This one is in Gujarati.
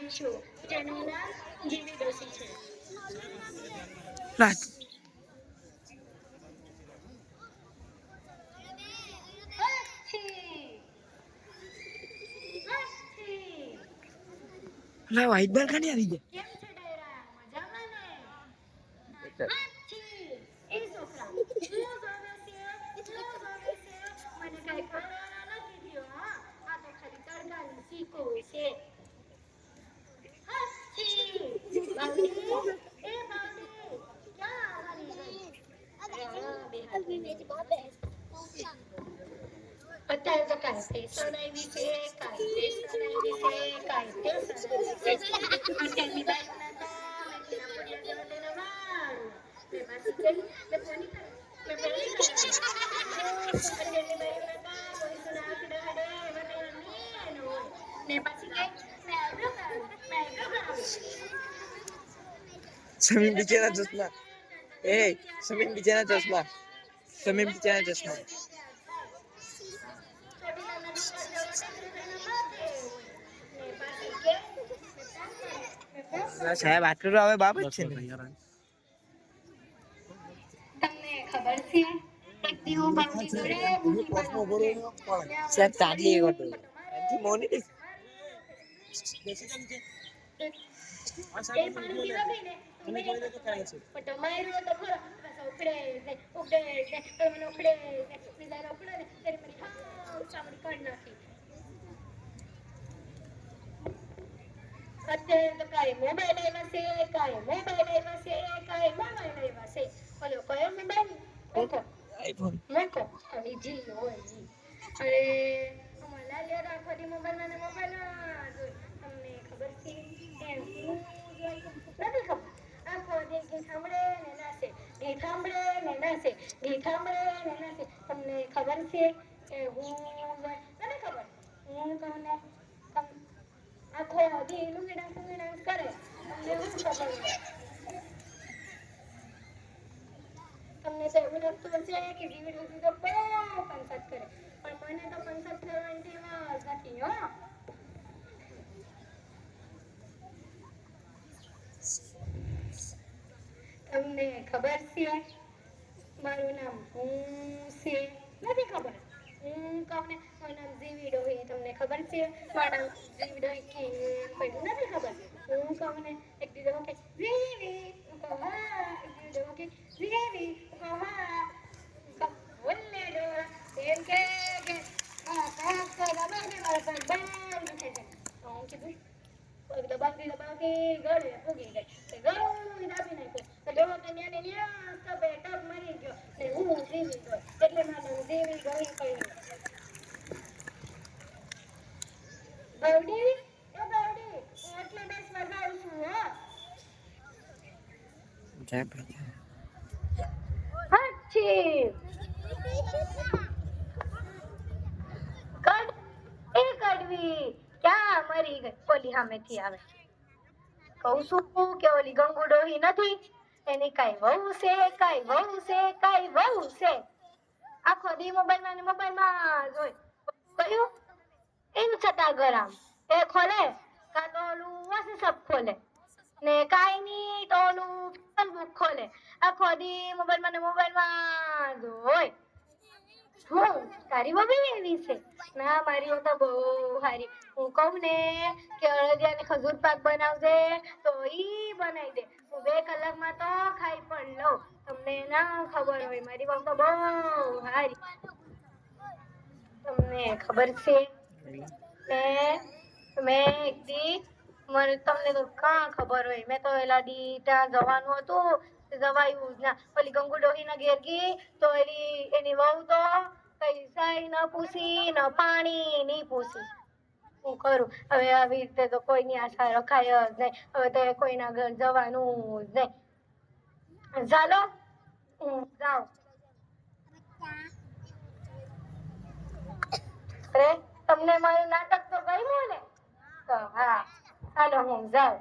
બેન છું જેનું નામ જીવી ડોસી છે. રાજ લા વાઈટ બેલ ખાની આવી ગયા. કેમ છે ડાયરા? મજામાં ને? હાચી. એ છોકરા શું જોવે છે? મને કઈ ખબર નથી થયો. હા આ તો ખાલી તડકાનું શીખો છે. હાચી. બાવડી એ બાવડી ક્યાં હારી ગઈ? અત્યારે તો કાંઈ ફેશન આવી છે, કાંઈ ફેશન આવી છે, કાંઈ ફેશન આવી છે. અત્યારની બાઈકના તો મેથીના પુડિયા જેવા તેના વાળ. મેં પાછી ગઈ, મેં કોની કરી? મેં પહેલી કરાવી. અત્યારની બાઈકના તો પોલીસોના આંખડા હાડે એવા તેવા મેન હોય. ને પાછી ગઈ, મેં આઈબ્રો કરાવી, મેં આઈબ્રો કરાવી. સમીન બીજાના ચશ્મા. એ સમીન બીજાના ચશ્મા. સમીન બીજાના ચશ્મા. સાહેબ આટલું હવે બાબત છે ને. તમને ખબર છે એક દીવો બાવડી જોડે બુટી સાહેબ તાજી એક હતો એનથી મોની એ પાણી પીવા ગઈ ને તમે તો કાય છે પણ તમારો તો ખરો ઉખડે ઉખડે તો મને ઉખડે બીજા ઉખડે ને તેરી મને હા સામડી કાઢ નાખી. અત્યારે તો કાંઈ મોબાઈલ આવ્યા છે, કાંઈ મોબાઈલ આવ્યા છે, કાંઈ મોબાઈલ આવ્યા છે. ઓલો કયો મોબાઈલ? ઓપ્પો. આઈફોન. મેકો. અને જી હોય જી. અરે અમાર લાલિયા આખો દી મોબાઈલમાં ને મોબાઈલમાં જ હોય. તમને ખબર છે એમ હું જોઈ નથી ખબર. આખો દી ગીત સાંભળે ને નાચે, ગીત સાંભળે ને નાચે, ગીત સાંભળે ને નાચે. તમને ખબર છે કે હું નથી ખબર. હું તમને આખો દી લુંગી ડાન્સ કરે. તમને શું ખબર હોય? તમને તો એવું લાગતું હશે કે જીવી ડોસી તો બહુ પંચાયત કરે. પણ મને તો પંચાયત કરવાની ટેવ જ નથી હો. તમને ખબર છે મારું નામ હું છે? નથી ખબર. હું કહું ને મારું નામ જીવી ડોહી. તમને ખબર છે મારું નામ જીવી ડોહી કે નથી ખબર. હું કહું ને એક દીધો કે જીવી હું કહું હા એક દીધો કે જીવી હું કહું હા બોલને ડોરા એમ કે હા કાક તો દબાને મારા પર બંધ થઈ જાય. તો હું કીધું દબાવતી ગળે પૂગી ગઈ. ગળું દાબી નાખ્યું. તો ડોહો તો ન્યા ને ન્યા ટબ મરી ગયો. ને હું જીવી ગઈ. એટલે મારું જીવી ડોહી પડ્યું. બાવડી એ બાવડી હું એટલે બેસવા જાઉં છું હો. જય પ્રજા. હાચી. કડ એ કડવી ક્યાં મરી ગઈ? ઓલી સામેથી આવે. કહું છું કે ઓલી ગંગુ ડોહી નથી એની કાંઈ વહુ છે, કાંઈ વહુ છે, કાંઈ વહુ છે. આખો દી મોબાઈલમાં ને મોબાઈલમાં જ હોય. કયું? ઇન્સ્ટાગ્રામ એ ખોલે કાં તો ઓલું વોટ્સએપ ખોલે ને કાંઈ નહીં તો ઓલું ફેસબુક ખોલે. આખો દી મોબાઈલમાં ને મોબાઈલમાં જ હોય. હું તારી મમ્મી એવી છે? ના મારી તો બહુ સારી. હું કહું ને કે અળદિયા ને ખજૂર પાક બનાવજે તો ઈ બનાવી દે. હું 2 કલાકમાં તો ખાઈ પણ લઉં. તમને ના ખબર હોય મારી મમ્મી તો બહુ સારી. તમને ખબર છે મેં એક દી મને તમને તો કાં ખબર હોય. મેં તો એલા દી ત્યાં જવાનું હતું જવાયું જ ના. ઓલી ગંગુ ડોહી ના ઘેર ગઈ તો એની વહુ તો કઈ ચાય ન પૂછી ન પાણી નહીં પૂછી. શું કરું હવે? આવી રીતે તો કોઈની આશા રખાય જ નહીં. હવે તો કોઈના ઘર જવાનું જ નહીં. ચાલો હું જાઉં. અરે તમને મારું નાટક તો ગમ્યું ને? તો હા ચાલો હું જાઉં.